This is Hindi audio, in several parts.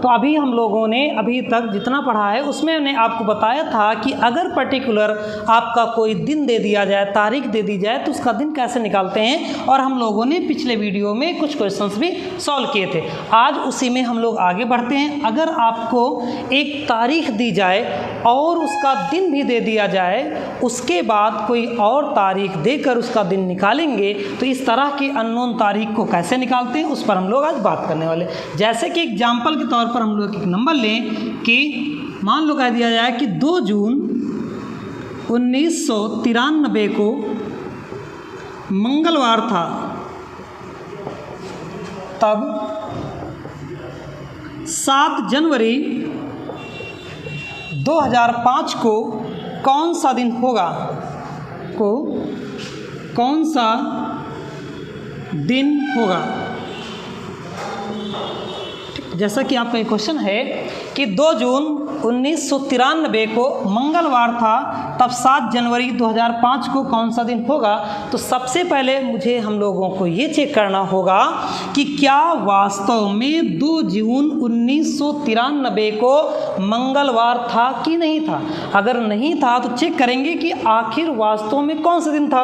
तो अभी हम लोगों ने अभी तक जितना पढ़ा है उसमें मैंने आपको बताया था कि अगर पर्टिकुलर आपका कोई दिन दे दिया जाए, तारीख दे दी जाए, तो उसका दिन कैसे निकालते हैं, और हम लोगों ने पिछले वीडियो में कुछ क्वेश्चंस भी सॉल्व किए थे। आज उसी में हम लोग आगे बढ़ते हैं। अगर आपको एक तारीख दी जाए और उसका दिन भी दे दिया जाए, उसके बाद कोई और तारीख देकर उसका दिन निकालेंगे, तो इस तरह की अननोन तारीख को कैसे निकालते हैं उस पर हम लोग आज बात करने वाले। जैसे कि एग्जाम्पल के तौर पर हम लोग एक नंबर लें कि मान लो कह दिया जाए कि 2 जून 1993 को मंगलवार था, तब 7 जनवरी 2005 को कौन सा दिन होगा, कौन सा दिन होगा। जैसा कि आपका एक क्वेश्चन है कि 2 जून 1993 को मंगलवार था, तब 7 जनवरी 2005 को कौन सा दिन होगा। तो सबसे पहले मुझे हम लोगों को ये चेक करना होगा कि क्या वास्तव में 2 जून 1993 को मंगलवार था कि नहीं था। अगर नहीं था तो चेक करेंगे कि आखिर वास्तव में कौन सा दिन था।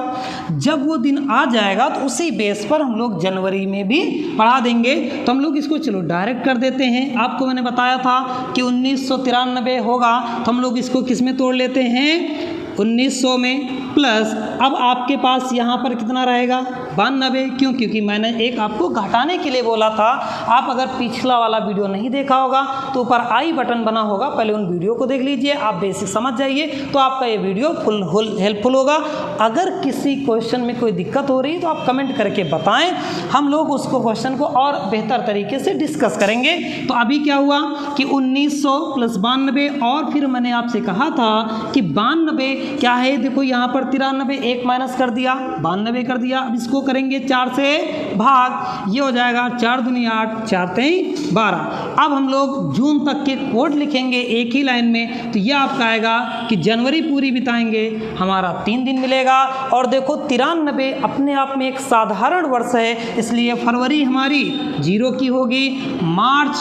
जब वो दिन आ जाएगा तो उसी बेस पर हम लोग जनवरी में भी पढ़ा देंगे। तो हम लोग इसको चलो डायरेक्ट कर देते हैं। आपको मैंने बताया था कि 1993 होगा, तो हम लोग इसको किस में तोड़ लेते हैं, 1900 में, प्लस अब आपके पास यहाँ पर कितना रहेगा, 92। क्यों? क्योंकि मैंने एक आपको घटाने के लिए बोला था। आप अगर पिछला वाला वीडियो नहीं देखा होगा तो ऊपर आई बटन बना होगा, पहले उन वीडियो को देख लीजिए, आप बेसिक समझ जाइए, तो आपका ये वीडियो फुल हेल्पफुल होगा। अगर किसी क्वेश्चन में कोई दिक्कत हो रही है तो आप कमेंट करके बताएं, हम लोग उसको क्वेश्चन को और बेहतर तरीके से डिस्कस करेंगे। तो अभी क्या हुआ कि 1900 प्लस 92, और फिर मैंने आपसे कहा था कि 92 क्या है, देखो यहाँ पर 93, 1 माइनस कर दिया, 92 कर दिया। अब इसको करेंगे 4 से भाग, ये हो जाएगा 4 दूनी 8, 4 3 12। अब हम लोग जून तक के कोड लिखेंगे एक ही लाइन में, तो ये आपका आएगा कि जनवरी पूरी बिताएंगे, हमारा 3 दिन मिलेगा। और देखो 93 अपने आप में एक साधारण वर्ष है, इसलिए फरवरी हमारी 0 की होगी, मार्च,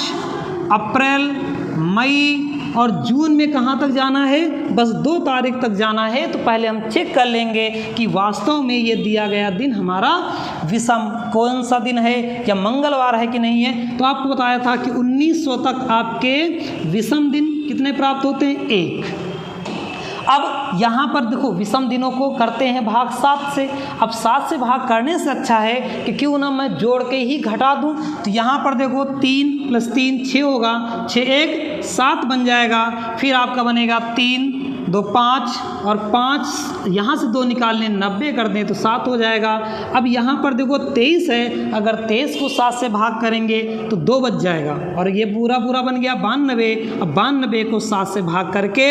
अप्रैल, मई और जून में कहाँ तक जाना है, बस 2 तारीख तक जाना है। तो पहले हम चेक कर लेंगे कि वास्तव में ये दिया गया दिन हमारा विषम कौन सा दिन है, या मंगलवार है कि नहीं है। तो आपको बताया था कि 1900 तक आपके विषम दिन कितने प्राप्त होते हैं, 1। अब यहाँ पर देखो विषम दिनों को करते हैं भाग 7 से। अब 7 से भाग करने से अच्छा है कि क्यों ना मैं जोड़ के ही घटा दूँ। तो यहाँ पर देखो 3 + 3 6 होगा, 6 1 7 बन जाएगा। फिर आपका बनेगा 3 2 5 और 5 यहाँ से 2 निकालने 90 कर दें तो 7 हो जाएगा। अब यहाँ पर देखो 23 है, अगर 23 को 7 से भाग करेंगे तो 2 बच जाएगा, और ये पूरा बन गया 92। अब 92 को 7 से भाग करके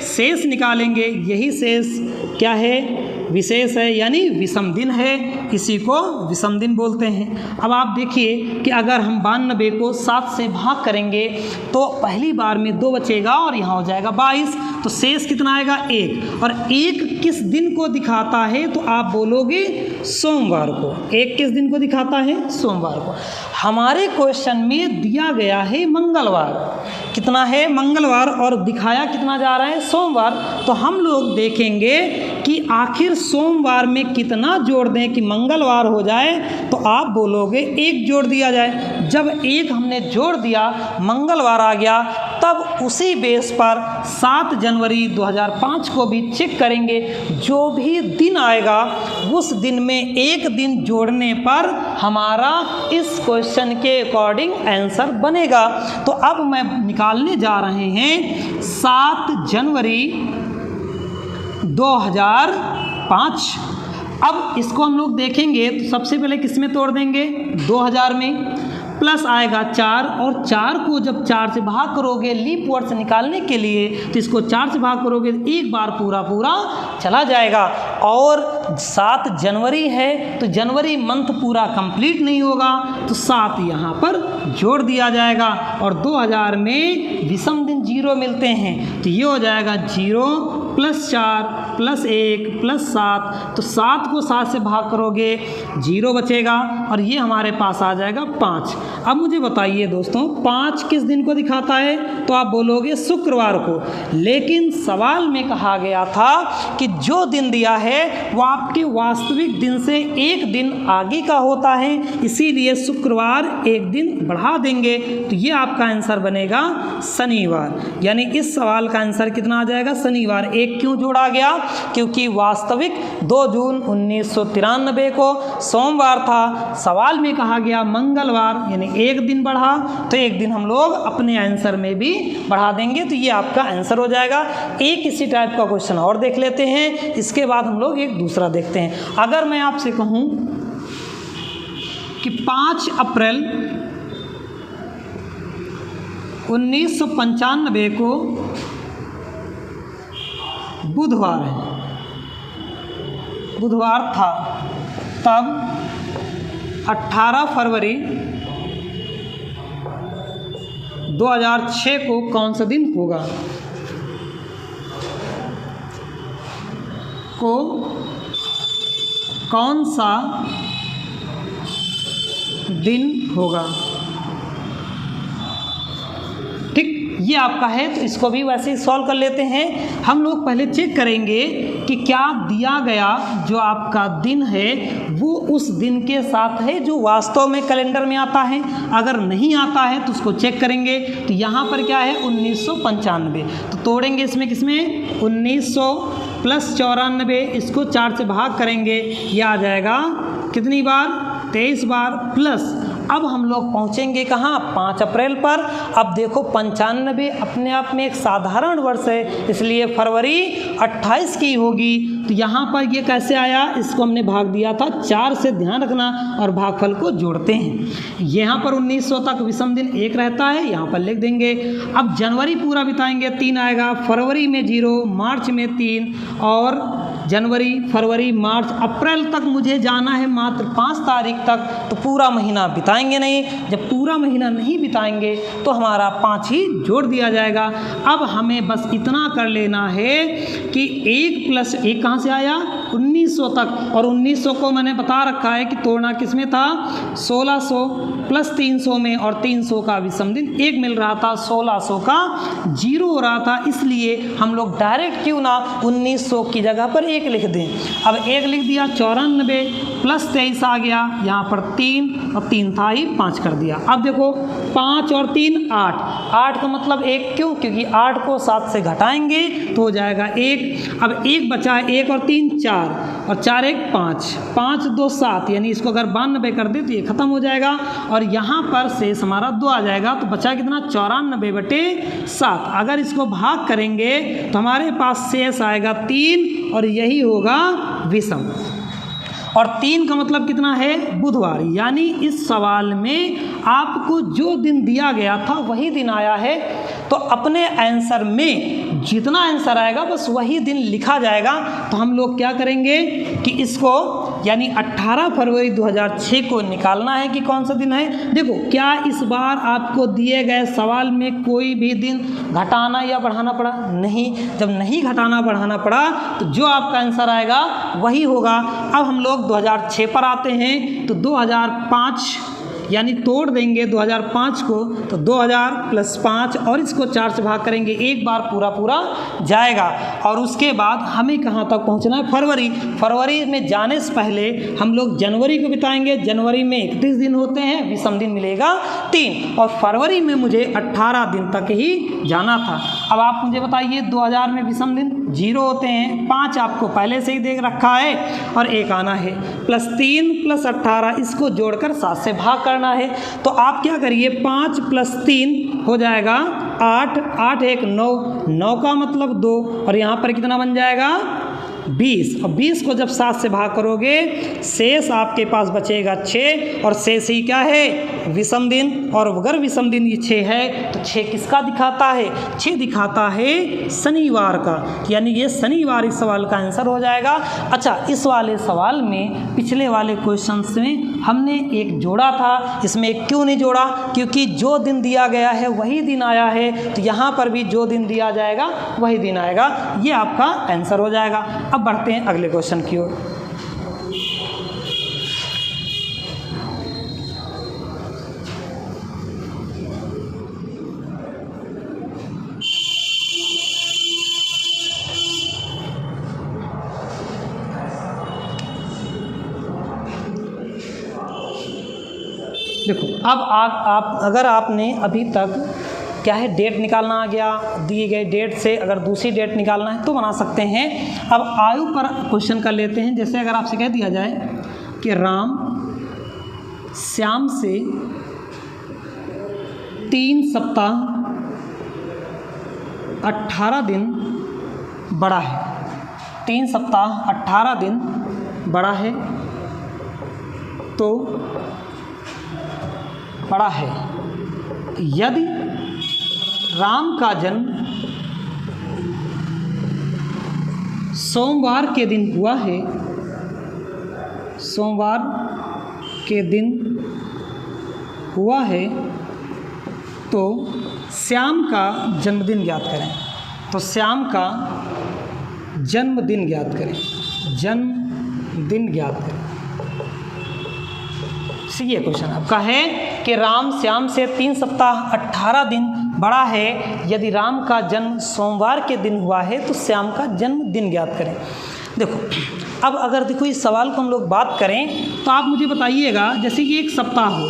शेष निकालेंगे, यही शेष क्या है, विशेष है, यानी विषम दिन है, इसी को विषम दिन बोलते हैं। अब आप देखिए कि अगर हम 92 को 7 से भाग करेंगे तो पहली बार में 2 बचेगा और यहाँ हो जाएगा 22, तो शेष कितना आएगा, 1। और 1 किस दिन को दिखाता है, तो आप बोलोगे सोमवार को। 1 किस दिन को दिखाता है, सोमवार को। हमारे क्वेश्चन में दिया गया है मंगलवार, कितना है, मंगलवार, और दिखाया कितना जा रहा है, सोमवार। तो हम लोग देखेंगे कि आखिर सोमवार में कितना जोड़ दें कि मंगलवार हो जाए। तो आप बोलोगे 1 जोड़ दिया जाए। जब 1 हमने जोड़ दिया, मंगलवार आ गया, तब उसी बेस पर 7 जनवरी 2005 को भी चेक करेंगे। जो भी दिन आएगा उस दिन में 1 दिन जोड़ने पर हमारा इस क्वेश्चन के अकॉर्डिंग आंसर बनेगा। तो अब मैं निकालने जा रहे हैं 7 जनवरी 2005। अब इसको हम लोग देखेंगे तो सबसे पहले किस में तोड़ देंगे, 2000 में, प्लस आएगा 4, और 4 को जब 4 से भाग करोगे लीप वर्ड से निकालने के लिए, तो इसको 4 से भाग करोगे तो एक बार पूरा चला जाएगा। और 7 जनवरी है तो जनवरी मंथ पूरा कंप्लीट नहीं होगा, तो 7 यहाँ पर जोड़ दिया जाएगा। और 2000 में विषम दिन 0 मिलते हैं, तो ये हो जाएगा 0 +4 +1 +7, तो 7 को 7 से भाग करोगे 0 बचेगा और ये हमारे पास आ जाएगा 5। अब मुझे बताइए दोस्तों 5 किस दिन को दिखाता है, तो आप बोलोगे शुक्रवार को, लेकिन सवाल में कहा गया था कि जो दिन दिया है वो आपके वास्तविक दिन से एक दिन आगे का होता है, इसीलिए शुक्रवार एक दिन बढ़ा देंगे, तो ये आपका आंसर बनेगा शनिवार। यानी इस सवाल का आंसर कितना आ जाएगा, शनिवार। एक क्यों जोड़ा गया, क्योंकि वास्तविक 2 जून 1993 को सोमवार था, सवाल में कहा गया मंगलवार, यानी एक दिन बढ़ा, तो एक दिन हम लोग अपने आंसर में भी बढ़ा देंगे, तो ये आपका आंसर हो जाएगा। एक इसी टाइप का क्वेश्चन और देख लेते हैं, इसके बाद हम लोग एक दूसरा देखते हैं। अगर मैं आपसे कहूँ कि 5 अप्रैल 1995 को बुधवार है, बुधवार था, तब 18 फरवरी 2006 को कौन सा दिन होगा, को कौन सा दिन होगा। ठीक, ये आपका है, तो इसको भी वैसे ही सॉल्व कर लेते हैं। हम लोग पहले चेक करेंगे कि क्या दिया गया जो आपका दिन है वो उस दिन के साथ है जो वास्तव में कैलेंडर में आता है। अगर नहीं आता है तो उसको चेक करेंगे। तो यहाँ पर क्या है 1995, तो तोड़ेंगे इसमें किसमें 1900 + 94, इसको 4 से भाग करेंगे, ये आ जाएगा कितनी बार 23 बार प्लस। अब हम लोग पहुँचेंगे कहाँ 5 अप्रैल पर। अब देखो 95 अपने आप में एक साधारण वर्ष है, इसलिए फरवरी 28 की होगी। तो यहाँ पर ये कैसे आया, इसको हमने भाग दिया था 4 से, ध्यान रखना, और भागफल को जोड़ते हैं। यहाँ पर 1900 तक विषम दिन 1 रहता है, यहाँ पर लिख देंगे। अब जनवरी पूरा बिताएंगे 3 आएगा, फरवरी में 0, मार्च में 3, और जनवरी फरवरी मार्च अप्रैल तक मुझे जाना है मात्र 5 तारीख तक, तो पूरा महीना बिताएंगे नहीं। जब पूरा महीना नहीं बिताएंगे तो हमारा 5 ही जोड़ दिया जाएगा। अब हमें बस इतना कर लेना है कि 1 + 1 कहाँ से आया 1900 तक, और 1900 को मैंने बता रखा है कि तोड़ना किस में था 1600 + 300 में, और 300 का विषम दिन 1 मिल रहा था, 1600 का 0 हो रहा था, इसलिए हम लोग डायरेक्ट क्यों ना 1900 की जगह पर 1 लिख दें। अब 1 लिख दिया, 94 + 23 आ गया, यहाँ पर 3 और 3 था ही 5 कर दिया। अब देखो 5 और 3 8, 8 का मतलब 1, क्यों, क्योंकि 8 को 7 से घटाएंगे तो हो जाएगा 1। अब 1 बचा है, 1 और 3 4, और 4 1 5, 5 2 7, यानी इसको अगर 92 कर दे तो ये खत्म हो जाएगा, और यहाँ पर शेष हमारा 2 आ जाएगा, तो बचा कितना 94/7। अगर इसको भाग करेंगे तो हमारे पास शेष आएगा 3, और यही होगा विषम। और 3 का मतलब कितना है बुधवार, यानी इस सवाल में आपको जो दिन दिया गया था वही दिन आया है, तो अपने आंसर में जितना आंसर आएगा बस वही दिन लिखा जाएगा। तो हम लोग क्या करेंगे कि इसको यानी 18 फरवरी 2006 को निकालना है कि कौन सा दिन है। देखो क्या इस बार आपको दिए गए सवाल में कोई भी दिन घटाना या बढ़ाना पड़ा, नहीं। जब नहीं घटाना बढ़ाना पड़ा तो जो आपका आंसर आएगा वही होगा। अब हम लोग 2006 पर आते हैं, तो 2005 यानी तोड़ देंगे 2005 को, तो 2000 + 5 और इसको 4 से भाग करेंगे, एक बार पूरा पूरा जाएगा। और उसके बाद हमें कहाँ तक पहुँचना है फरवरी। फरवरी में जाने से पहले हम लोग जनवरी को बिताएंगे। जनवरी में 31 दिन होते हैं, विषम दिन मिलेगा 3, और फरवरी में मुझे 18 दिन तक ही जाना था। अब आप मुझे बताइए 2000 में विषम दिन 0 होते हैं, 5 आपको पहले से ही देख रखा है, और 1 आना है, +3 + 18 इसको जोड़कर 7 से भाग करना है। तो आप क्या करिए 5 + 3 हो जाएगा 8, 8 1 9, 9 का मतलब 2, और यहाँ पर कितना बन जाएगा 20, और 20 को जब 7 से भाग करोगे शेष आपके पास बचेगा 6, और शेष ही क्या है, विषम दिन। और अगर विषम दिन ये 6 है तो 6 किसका दिखाता है, 6 दिखाता है शनिवार का, यानी ये शनिवार इस सवाल का आंसर हो जाएगा। अच्छा, इस वाले सवाल में पिछले वाले क्वेश्चन में हमने एक जोड़ा था, इसमें एक क्यों नहीं जोड़ा, क्योंकि जो दिन दिया गया है वही दिन आया है, तो यहाँ पर भी जो दिन दिया जाएगा वही दिन आएगा, ये आपका आंसर हो जाएगा। अब बढ़ते हैं अगले क्वेश्चन की ओर। देखो, अब आप अगर आपने अभी तक क्या है डेट निकालना आ गया, दिए गए डेट से अगर दूसरी डेट निकालना है तो बना सकते हैं। अब आयु पर क्वेश्चन कर लेते हैं। जैसे अगर आपसे कह दिया जाए कि राम श्याम से 3 सप्ताह 18 दिन बड़ा है, 3 सप्ताह 18 दिन बड़ा है, तो बड़ा है यदि राम का जन्म सोमवार के दिन हुआ है, सोमवार के दिन हुआ है, तो श्याम का जन्मदिन ज्ञात करें। तो श्याम का जन्मदिन ज्ञात करें, जन्मदिन ज्ञात करें। ये क्वेश्चन आपका है कि राम श्याम से 3 सप्ताह 18 दिन बड़ा है, यदि राम का जन्म सोमवार के दिन हुआ है तो श्याम का जन्मदिन ज्ञात करें। देखो, अब अगर देखो इस सवाल को हम लोग बात करें तो आप मुझे बताइएगा, जैसे कि एक सप्ताह हो,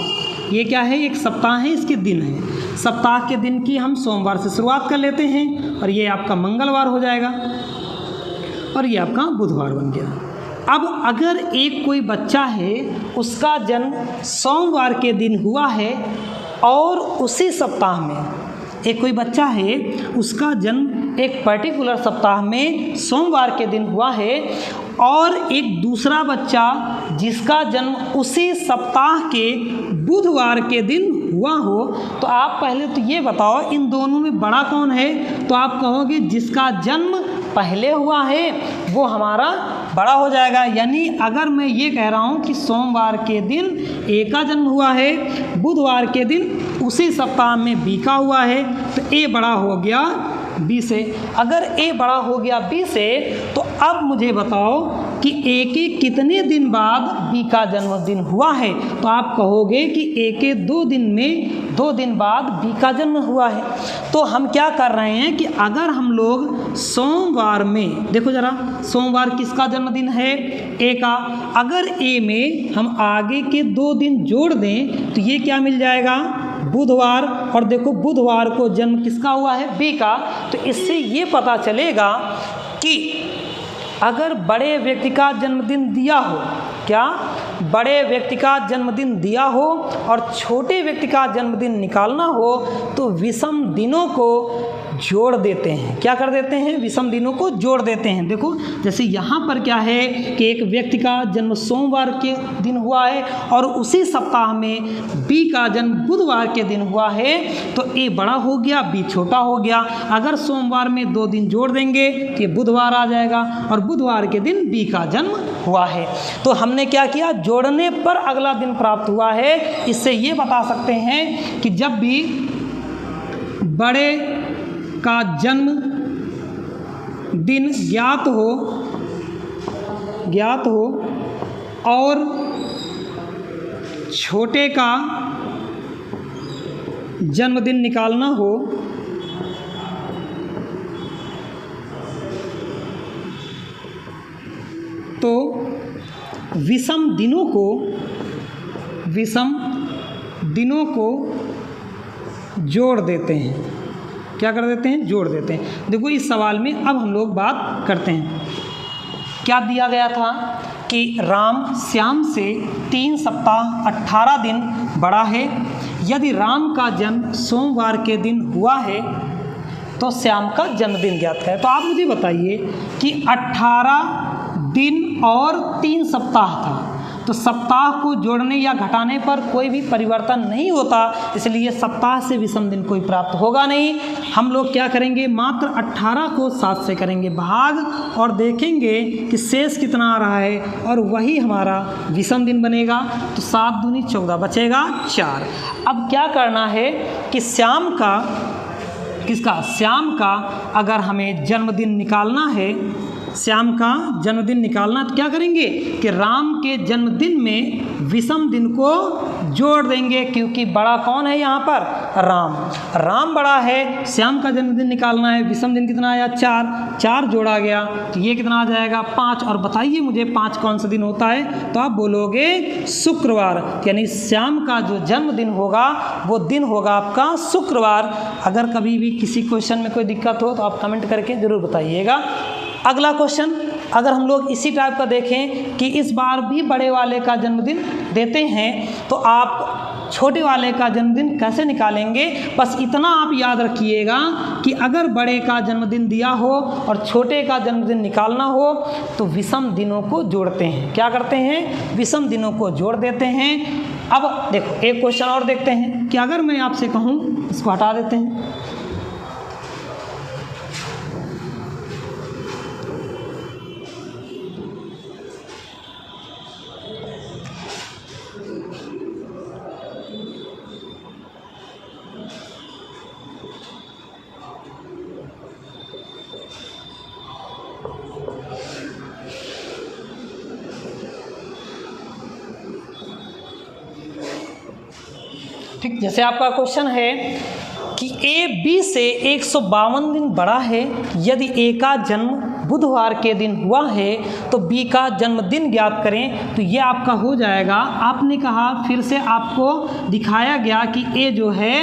ये क्या है, एक सप्ताह है, इसके दिन है। सप्ताह के दिन की हम सोमवार से शुरुआत कर लेते हैं, और ये आपका मंगलवार हो जाएगा, और ये आपका बुधवार बन गया। अब अगर एक कोई बच्चा है, उसका जन्म सोमवार के दिन हुआ है, और उसी सप्ताह में एक कोई बच्चा है, उसका जन्म एक पर्टिकुलर सप्ताह में सोमवार के दिन हुआ है, और एक दूसरा बच्चा जिसका जन्म उसी सप्ताह के बुधवार के दिन हुआ हो, तो आप पहले तो ये बताओ इन दोनों में बड़ा कौन है। तो आप कहोगे जिसका जन्म पहले हुआ है वो हमारा बड़ा हो जाएगा। यानी अगर मैं ये कह रहा हूँ कि सोमवार के दिन ए का जन्म हुआ है, बुधवार के दिन उसी सप्ताह में बी का हुआ है, तो ए बड़ा हो गया बी से। अगर ए बड़ा हो गया बी से, तो अब मुझे बताओ कि ए के कितने दिन बाद बी का जन्मदिन हुआ है। तो आप कहोगे कि ए के 2 दिन में 2 दिन बाद बी का जन्म हुआ है। तो हम क्या कर रहे हैं कि अगर हम लोग सोमवार में, देखो ज़रा, सोमवार किसका जन्मदिन है, ए का, अगर ए में हम आगे के 2 दिन जोड़ दें तो ये क्या मिल जाएगा, बुधवार। और देखो बुधवार को जन्म किसका हुआ है, बी का। तो इससे ये पता चलेगा कि अगर बड़े व्यक्ति का जन्मदिन दिया हो, क्या बड़े व्यक्ति का जन्मदिन दिया हो और छोटे व्यक्ति का जन्मदिन निकालना हो, तो विषम दिनों को जोड़ देते हैं। क्या कर देते हैं, विषम दिनों को जोड़ देते हैं। देखो जैसे यहाँ पर क्या है कि एक व्यक्ति का जन्म सोमवार के दिन हुआ है और उसी सप्ताह में बी का जन्म बुधवार के दिन हुआ है, तो ए बड़ा हो गया, बी छोटा हो गया। अगर सोमवार में 2 दिन जोड़ देंगे तो ये बुधवार आ जाएगा, और बुधवार के दिन बी का जन्म हुआ है। तो हमने क्या किया, जोड़ने पर अगला दिन प्राप्त हुआ है। इससे ये बता सकते हैं कि जब भी बड़े का जन्म दिन ज्ञात हो और छोटे का जन्मदिन निकालना हो, तो विषम दिनों को जोड़ देते हैं। क्या कर देते हैं, जोड़ देते हैं। देखो इस सवाल में अब हम लोग बात करते हैं। क्या दिया गया था कि राम श्याम से 3 सप्ताह 18 दिन बड़ा है। यदि राम का जन्म सोमवार के दिन हुआ है तो श्याम का जन्मदिन ज्ञात है। तो आप मुझे बताइए कि 18 दिन और 3 सप्ताह था। तो सप्ताह को जोड़ने या घटाने पर कोई भी परिवर्तन नहीं होता, इसलिए सप्ताह से विषम दिन कोई प्राप्त होगा नहीं। हम लोग क्या करेंगे, मात्र 18 को 7 से करेंगे भाग और देखेंगे कि शेष कितना आ रहा है और वही हमारा विषम दिन बनेगा। तो 7 दूनी 14 बचेगा 4। अब क्या करना है कि श्याम का अगर हमें जन्मदिन निकालना है, श्याम का जन्मदिन निकालना, तो क्या करेंगे कि राम के जन्मदिन में विषम दिन को जोड़ देंगे, क्योंकि बड़ा कौन है यहाँ पर, राम बड़ा है। श्याम का जन्मदिन निकालना है, विषम दिन कितना आया 4 जोड़ा गया तो ये कितना आ जाएगा 5। और बताइए मुझे 5 कौन सा दिन होता है, तो आप बोलोगे शुक्रवार, यानी श्याम का जो जन्मदिन होगा वो दिन होगा आपका शुक्रवार। अगर कभी भी किसी क्वेश्चन में कोई दिक्कत हो तो आप कमेंट करके ज़रूर बताइएगा। अगला क्वेश्चन अगर हम लोग इसी टाइप का देखें कि इस बार भी बड़े वाले का जन्मदिन देते हैं, तो आप छोटे वाले का जन्मदिन कैसे निकालेंगे, बस इतना आप याद रखिएगा कि अगर बड़े का जन्मदिन दिया हो और छोटे का जन्मदिन निकालना हो तो विषम दिनों को जोड़ते हैं। क्या करते हैं, विषम दिनों को जोड़ देते हैं। अब देखो एक क्वेश्चन और देखते हैं कि अगर मैं आपसे कहूँ, इसको हटा देते हैं, ठीक, जैसे आपका क्वेश्चन है कि ए बी से 152 दिन बड़ा है, यदि ए का जन्म बुधवार के दिन हुआ है तो बी का जन्मदिन ज्ञात करें। तो ये आपका हो जाएगा, आपने कहा फिर से आपको दिखाया गया कि ए जो है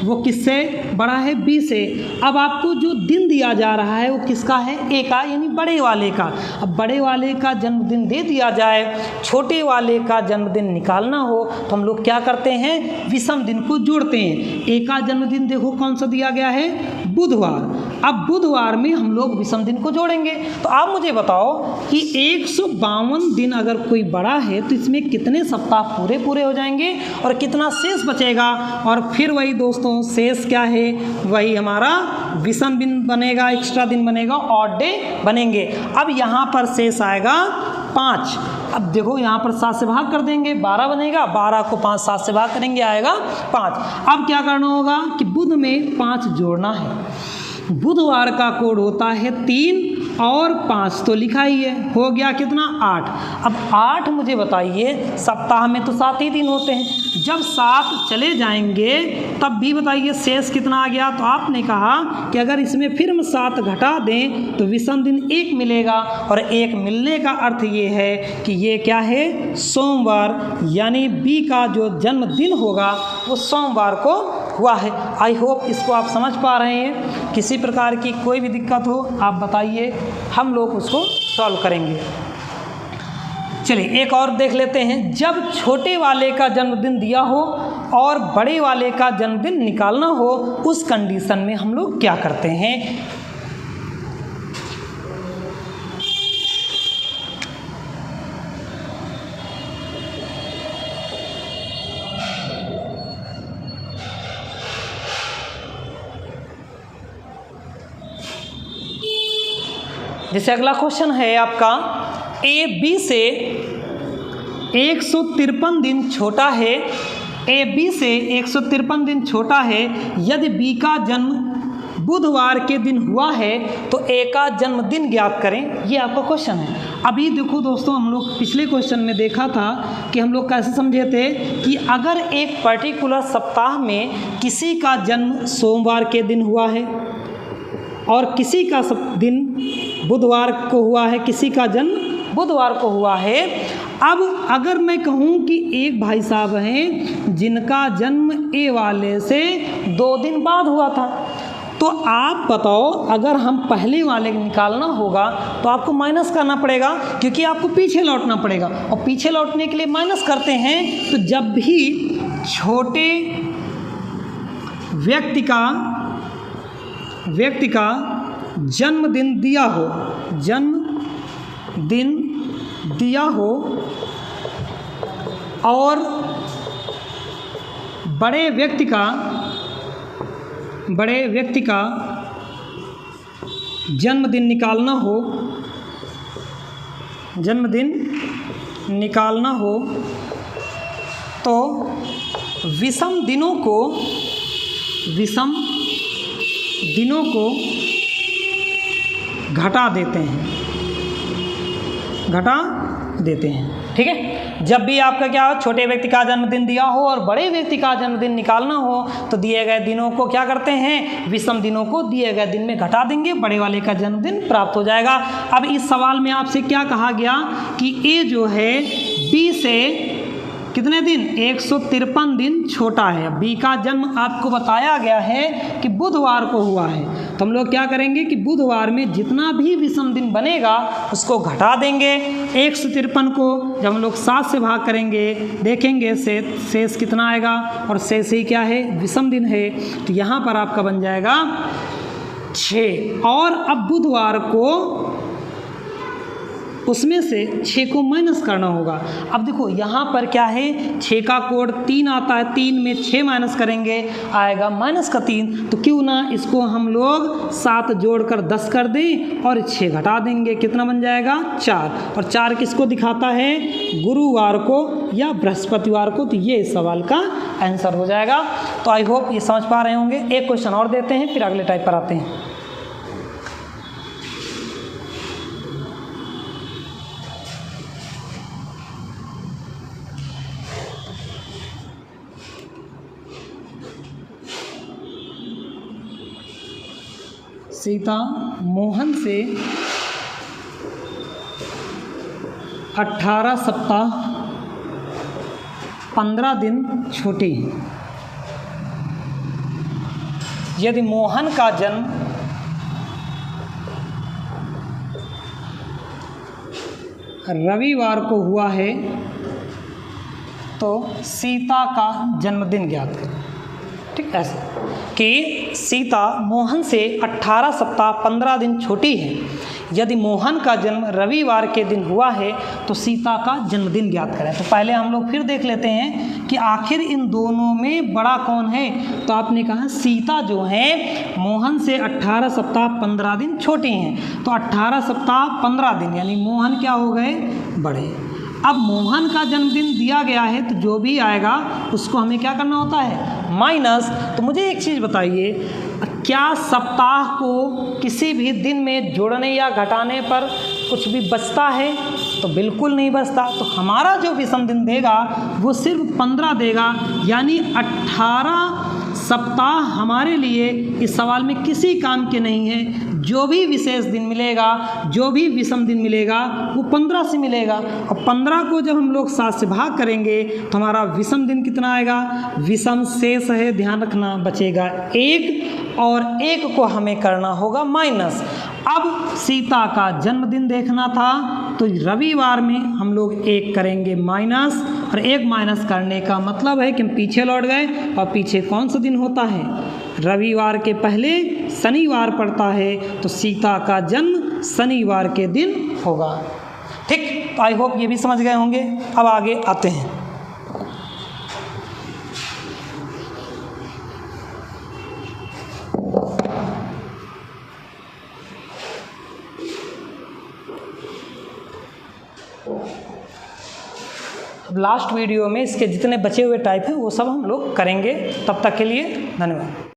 वो किससे बड़ा है, बी से। अब आपको जो दिन दिया जा रहा है वो किसका है, ए का, यानी बड़े वाले का। अब बड़े वाले का जन्मदिन दे दिया जाए, छोटे वाले का जन्मदिन निकालना हो तो हम लोग क्या करते हैं, विषम दिन को जोड़ते हैं। ए का जन्मदिन देखो कौन सा दिया गया है, बुधवार। अब बुधवार में हम लोग विषम दिन को जोड़ेंगे। तो आप मुझे बताओ कि 152 दिन अगर कोई बड़ा है तो इसमें कितने सप्ताह पूरे हो जाएंगे और कितना शेष बचेगा। और फिर वही दोस्तों शेष क्या है, वही हमारा विषम दिन बनेगा, एक्स्ट्रा दिन बनेगा, ऑड डे बनेंगे। अब यहाँ पर शेष आएगा 5। अब देखो यहाँ पर 7 से भाग कर देंगे, 12 बनेगा, 12 को 5 7 से भाग करेंगे, आएगा 5। अब क्या करना होगा कि बुध में 5 जोड़ना है। बुधवार का कोड होता है 3 और 5, तो लिखा ही है, हो गया कितना 8। अब 8 मुझे बताइए, सप्ताह में तो 7 ही दिन होते हैं, जब 7 चले जाएंगे तब भी बताइए शेष कितना आ गया। तो आपने कहा कि अगर इसमें फिर हम 7 घटा दें तो विषम दिन 1 मिलेगा, और 1 मिलने का अर्थ ये है कि ये क्या है, सोमवार, यानी बी का जो जन्मदिन होगा वो सोमवार को हुआ है। आई होप इसको आप समझ पा रहे हैं। किसी प्रकार की कोई भी दिक्कत हो आप बताइए, हम लोग उसको सॉल्व करेंगे। चलिए एक और देख लेते हैं, जब छोटे वाले का जन्मदिन दिया हो और बड़े वाले का जन्मदिन निकालना हो, उस कंडीशन में हम लोग क्या करते हैं। जैसे अगला क्वेश्चन है आपका, ए बी से 153 दिन छोटा है, ए बी से 153 दिन छोटा है, यदि बी का जन्म बुधवार के दिन हुआ है तो ए का जन्मदिन ज्ञात करें। ये आपका क्वेश्चन है। अभी देखो दोस्तों, हम लोग पिछले क्वेश्चन में देखा था कि हम लोग कैसे समझे थे कि अगर एक पर्टिकुलर सप्ताह में किसी का जन्म सोमवार के दिन हुआ है और किसी का दिन बुधवार को हुआ है, किसी का जन्म बुधवार को हुआ है। अब अगर मैं कहूँ कि एक भाई साहब हैं जिनका जन्म ए वाले से 2 दिन बाद हुआ था, तो आप बताओ, अगर हम पहले वाले निकालना होगा तो आपको माइनस करना पड़ेगा, क्योंकि आपको पीछे लौटना पड़ेगा, और पीछे लौटने के लिए माइनस करते हैं। तो जब भी छोटे व्यक्ति का जन्मदिन दिया हो, जन्मदिन दिया हो और बड़े व्यक्ति का जन्मदिन निकालना हो तो विषम दिनों को घटा देते हैं। ठीक है, जब भी आपका क्या हो, छोटे व्यक्ति का जन्मदिन दिया हो और बड़े व्यक्ति का जन्मदिन निकालना हो तो दिए गए दिनों को क्या करते हैं, विषम दिनों को दिए गए दिन में घटा देंगे, बड़े वाले का जन्मदिन प्राप्त हो जाएगा। अब इस सवाल में आपसे क्या कहा गया कि ए जो है बी से कितने दिन, 153 दिन छोटा है। बी का जन्म आपको बताया गया है कि बुधवार को हुआ है, तो हम लोग क्या करेंगे कि बुधवार में जितना भी विषम दिन बनेगा उसको घटा देंगे। 153 को जब हम लोग 7 से भाग करेंगे देखेंगे शेष कितना आएगा, और शेष ही क्या है, विषम दिन है, तो यहाँ पर आपका बन जाएगा 6। और अब बुधवार को उसमें से 6 को माइनस करना होगा। अब देखो यहाँ पर क्या है, 6 का कोड 3 आता है, 3 में 6 माइनस करेंगे आएगा माइनस का 3, तो क्यों ना इसको हम लोग 7 जोड़कर 10 कर दें और 6 घटा देंगे, कितना बन जाएगा 4। और 4 किसको दिखाता है, गुरुवार को या बृहस्पतिवार को, तो ये इस सवाल का आंसर हो जाएगा। तो आई होप ये समझ पा रहे होंगे। एक क्वेश्चन और देते हैं फिर अगले टाइप पर आते हैं। सीता मोहन से 18 सप्ताह 15 दिन छोटी है। यदि मोहन का जन्म रविवार को हुआ है तो सीता का जन्मदिन ज्ञात करें। ठीक, ऐसे कि सीता मोहन से 18 सप्ताह 15 दिन छोटी है। यदि मोहन का जन्म रविवार के दिन हुआ है तो सीता का जन्मदिन ज्ञात करें। तो पहले हम लोग फिर देख लेते हैं कि आखिर इन दोनों में बड़ा कौन है। तो आपने कहा सीता जो है मोहन से 18 सप्ताह 15 दिन छोटी हैं, तो 18 सप्ताह 15 दिन यानी मोहन क्या हो गए, बड़े। अब मोहन का जन्मदिन दिया गया है तो जो भी आएगा उसको हमें क्या करना होता है, माइनस। तो मुझे एक चीज़ बताइए, क्या सप्ताह को किसी भी दिन में जोड़ने या घटाने पर कुछ भी बचता है? तो बिल्कुल नहीं बचता। तो हमारा जो विषम दिन देगा वो सिर्फ 15 देगा, यानी 18 सप्ताह हमारे लिए इस सवाल में किसी काम के नहीं है। जो भी विशेष दिन मिलेगा, जो भी विषम दिन मिलेगा वो 15 से मिलेगा, और 15 को जब हम लोग 7 से भाग करेंगे तो हमारा विषम दिन कितना आएगा, विषम शेष है, ध्यान रखना, बचेगा 1, और 1 को हमें करना होगा माइनस। अब सीता का जन्मदिन देखना था तो रविवार में हम लोग 1 करेंगे माइनस, और 1 माइनस करने का मतलब है कि हम पीछे लौट गए, और पीछे कौन सा दिन होता है, रविवार के पहले शनिवार पड़ता है, तो सीता का जन्म शनिवार के दिन होगा। ठीक, आई होप ये भी समझ गए होंगे। अब आगे आते हैं। लास्ट वीडियो में इसके जितने बचे हुए टाइप हैं वो सब हम लोग करेंगे। तब तक के लिए धन्यवाद।